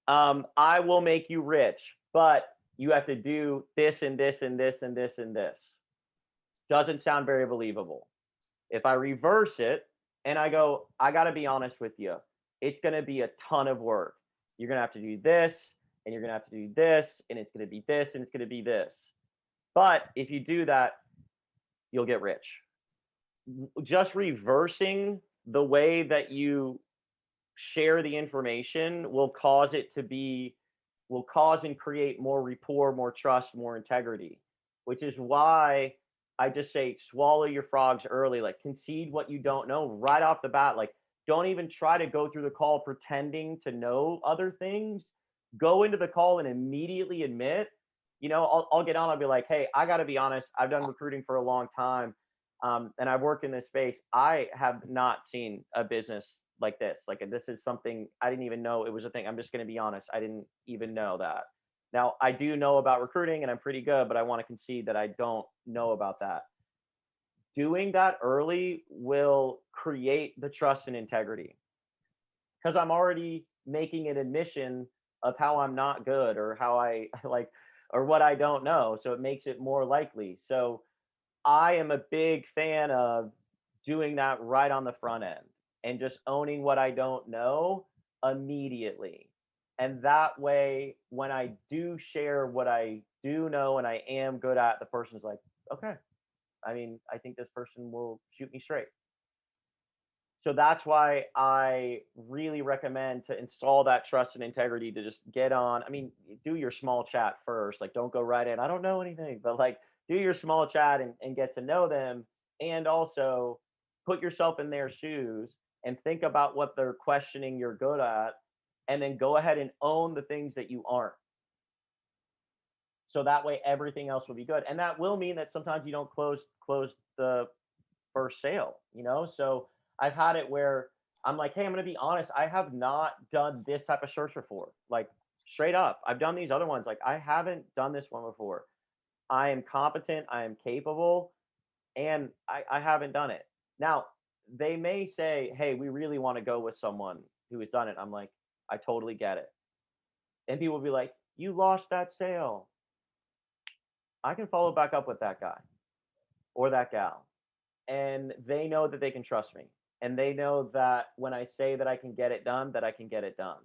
I will make you rich, but you have to do this and this and this and this and this. Doesn't sound very believable. If I reverse it and I go, I got to be honest with you, it's going to be a ton of work. You're going to have to do this and you're going to have to do this and it's going to be this and it's going to be this. But if you do that, you'll get rich. Just reversing the way that you share the information will cause and create more rapport, more trust, more integrity, which is why I just say swallow your frogs early, like concede what you don't know right off the bat. Like don't even try to go through the call pretending to know other things. Go into the call and immediately admit, you know, I'll get on, I'll be like, hey, I got to be honest. I've done recruiting for a long time. And I've worked in this space. I have not seen a business like this. Like this is something I didn't even know it was a thing. I'm just going to be honest. I didn't even know that. Now I do know about recruiting and I'm pretty good, but I want to concede that I don't know about that. Doing that early will create the trust and integrity because I'm already making an admission of how I'm not good or how I like or what I don't know. So it makes it more likely. So I am a big fan of doing that right on the front end and just owning what I don't know immediately. And that way, when I do share what I do know and I am good at, the person's like, okay, I mean, I think this person will shoot me straight. So that's why I really recommend to install that trust and integrity to just get on. I mean, do your small chat first. Like, don't go right in. I don't know anything, but like, do your small chat and get to know them. And also put yourself in their shoes and think about what they're questioning you're good at. And then go ahead and own the things that you aren't. So that way everything else will be good. And that will mean that sometimes you don't close the first sale, you know? So I've had it where I'm like, hey, I'm going to be honest. I have not done this type of search before. Like straight up. I've done these other ones. Like I haven't done this one before. I am competent. I am capable and I haven't done it. Now they may say, hey, we really want to go with someone who has done it. I'm like, I totally get it. And people will be like, you lost that sale. I can follow back up with that guy or that gal. And they know that they can trust me. And they know that when I say that I can get it done, that I can get it done.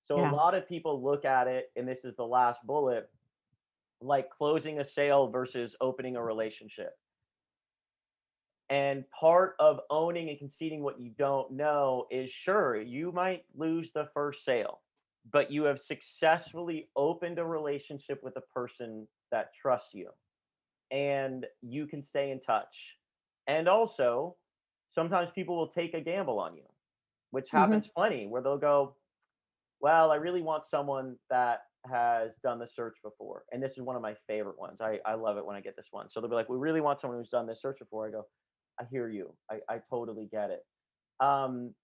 So Yeah. a lot of people look at it, and this is the last bullet, like closing a sale versus opening a relationship. And part of owning and conceding what you don't know is, sure, you might lose the first sale, but you have successfully opened a relationship with a person that trusts you, and you can stay in touch. And also, sometimes people will take a gamble on you, which Hmm. happens plenty, where they'll go, well, I really want someone that has done the search before. And this is one of my favorite ones. I love it when I get this one. So they'll be like, we really want someone who's done this search before. I go, I hear you. I totally get it. Um,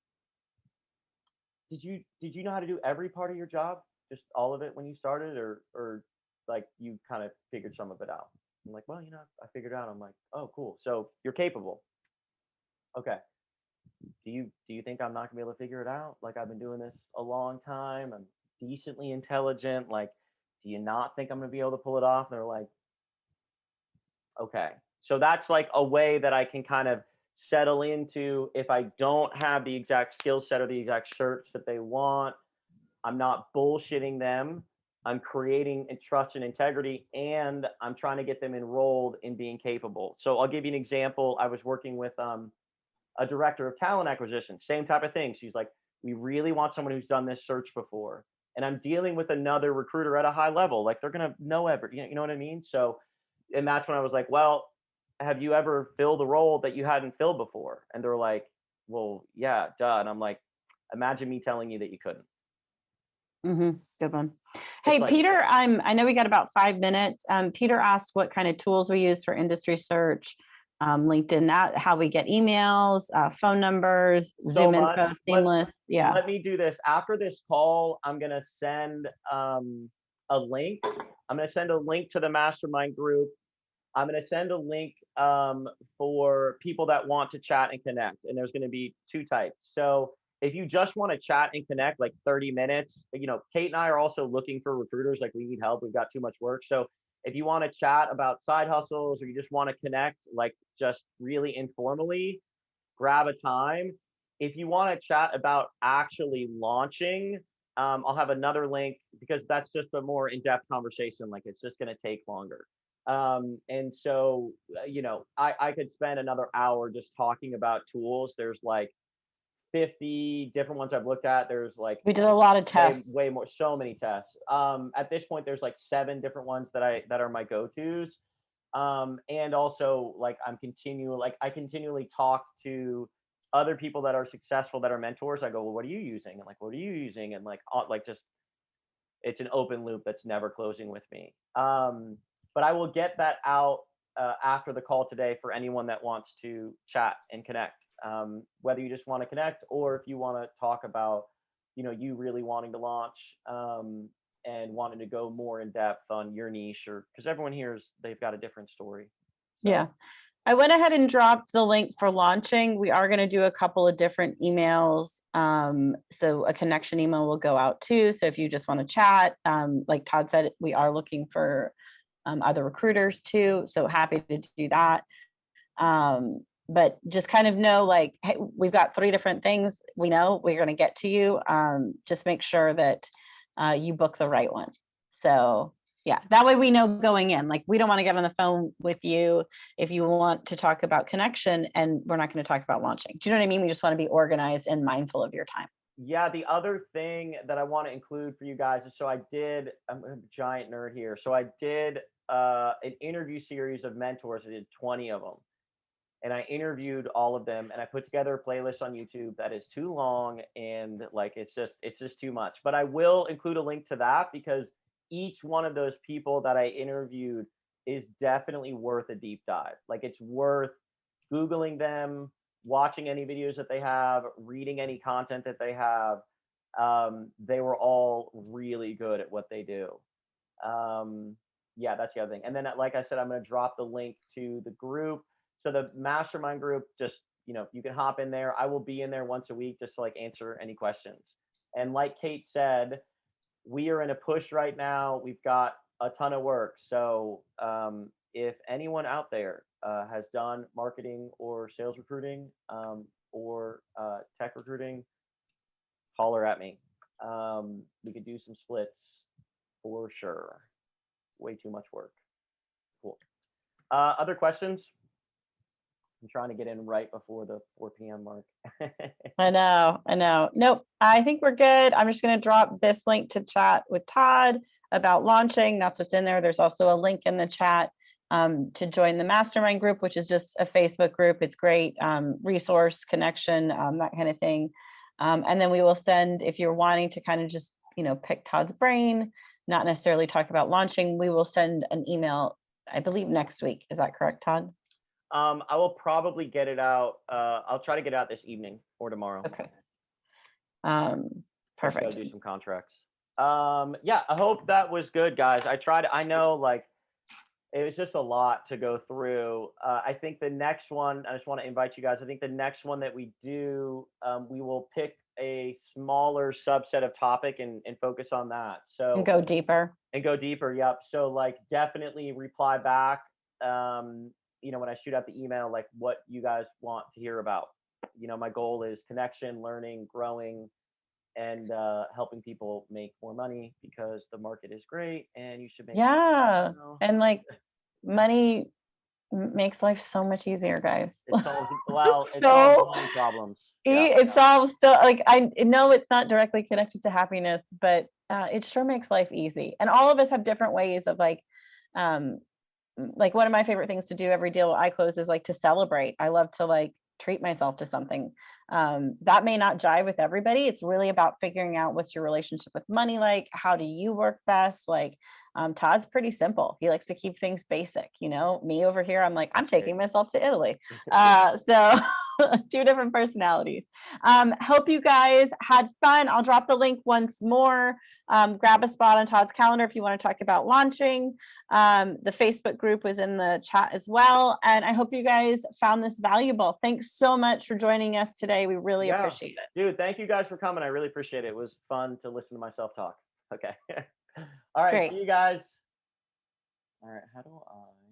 did you know how to do every part of your job? Just all of it when you started, or like you kind of figured some of it out? I'm like, well, I figured it out. I'm like, oh, cool. So you're capable. Okay. Do you think I'm not gonna be able to figure it out? Like, I've been doing this a long time. I'm decently intelligent. Like, do you not think I'm gonna be able to pull it off? And they're like, okay. So that's like a way that I can kind of settle into, if I don't have the exact skill set or the exact search that they want, I'm not bullshitting them. I'm creating and trust and integrity, and I'm trying to get them enrolled in being capable. So I'll give you an example. I was working with a director of talent acquisition, same type of thing. She's like, we really want someone who's done this search before. And I'm dealing with another recruiter at a high level. Like, they're going to know you know what I mean? So, and that's when I was like, well, have you ever filled a role that you hadn't filled before? And they're like, well, yeah, duh. And I'm like, imagine me telling you that you couldn't. Hmm. Good one. It's Hey, like, Peter, I know we got about 5 minutes. Peter asked what kind of tools we use for industry search, LinkedIn, that how we get emails, phone numbers, so Zoom much. info, Seamless. Yeah. Let me do this. After this call, I'm going to send a link. I'm going to send a link to the mastermind group. I'm going to send a link for people that want to chat and connect. And there's going to be two types. So if you just want to chat and connect, like 30 minutes, Kate and I are also looking for recruiters. Like, we need help. We've got too much work. So if you want to chat about side hustles, or you just want to connect, like, just really informally, grab a time. If you want to chat about actually launching, I'll have another link, because that's just a more in-depth conversation. Like, it's just going to take longer. And so, I could spend another hour just talking about tools. There's like 50 different ones I've looked at. There's like We did a lot of way, tests. way more, so many tests. At this point, there's like 7 different ones that are my go-tos. And also, like, I continually talk to other people that are successful, that are mentors. I go, well, what are you using? And like, what are you using? And like just, it's an open loop that's never closing with me. But I will get that out after the call today for anyone that wants to chat and connect. Whether you just want to connect, or if you want to talk about, you really wanting to launch, and wanting to go more in depth on your niche, or because everyone here they've got a different story. So, Yeah. I went ahead and dropped the link for launching. We are going to do a couple of different emails. So a connection email will go out too. So if you just want to chat, like Todd said, we are looking for other recruiters too. So happy to do that. But just kind of know, like, hey, we've got 3 different things. We know we're going to get to you. Just make sure that you book the right one. So yeah, that way we know going in. Like, we don't want to get on the phone with you if you want to talk about connection, and we're not going to talk about launching. Do you know what I mean? We just want to be organized and mindful of your time. yeah, the other thing that I want to include for you guys is, I'm a giant nerd here. So I did an interview series of mentors. I did 20 of them, and I interviewed all of them, and I put together a playlist on YouTube that is too long, and like, it's just too much. But I will include a link to that, because each one of those people that I interviewed is definitely worth a deep dive. Like, it's worth Googling them, watching any videos that they have, reading any content that they have. They were all really good at what they do. Um, yeah, that's the other thing. And then, like I said, I'm going to drop the link to the group. So the mastermind group, just, you can hop in there. I will be in there once a week, just to like answer any questions. And like Kate said, we are in a push right now. We've got a ton of work. So if anyone out there has done marketing or sales recruiting, or tech recruiting, holler at me. We could do some splits for sure. way too much work. Cool. Other questions? I'm trying to get in right before the 4 p.m. mark. I know. Nope. I think we're good. I'm just going to drop this link to chat with Todd about launching. That's what's in there. There's also a link in the chat to join the mastermind group, which is just a Facebook group. It's great resource connection, that kind of thing. And then we will send, if you're wanting to kind of just, pick Todd's brain, not necessarily talk about launching, we will send an email, I believe next week. Is that correct, Todd? I will probably get it out. I'll try to get it out this evening or tomorrow. Okay. Just gotta Perfect. do some contracts. Yeah, I hope that was good, guys. I know like it was just a lot to go through. I think the next one, I just want to invite you guys. I think the next one that we do, we will pick a smaller subset of topic and focus on that. So And go deeper. Yep. So like definitely reply back. When I shoot out the email, like what you guys want to hear about. My goal is connection, learning, growing, and helping people make more money because the market is great and you should make Yeah. And like money makes life so much easier, guys. it solves money problems. It solves like I know it's not directly connected to happiness, but it sure makes life easy. And all of us have different ways of like one of my favorite things to do every deal I close is like to celebrate. I love to like treat myself to something. That may not jive with everybody. It's really about figuring out what's your relationship with money like. How do you work best? Like Todd's pretty simple. He likes to keep things basic. Me over here, I'm like, I'm taking myself to Italy. So two different personalities. Hope you guys had fun. I'll drop the link once more. Grab a spot on Todd's calendar if you want to talk about launching. The Facebook group was in the chat as well. And I hope you guys found this valuable. Thanks so much for joining us today. We really appreciate it. Dude, thank you guys for coming. I really appreciate it. It was fun to listen to myself talk. Okay. All right. Great. See you guys. All right. How do I?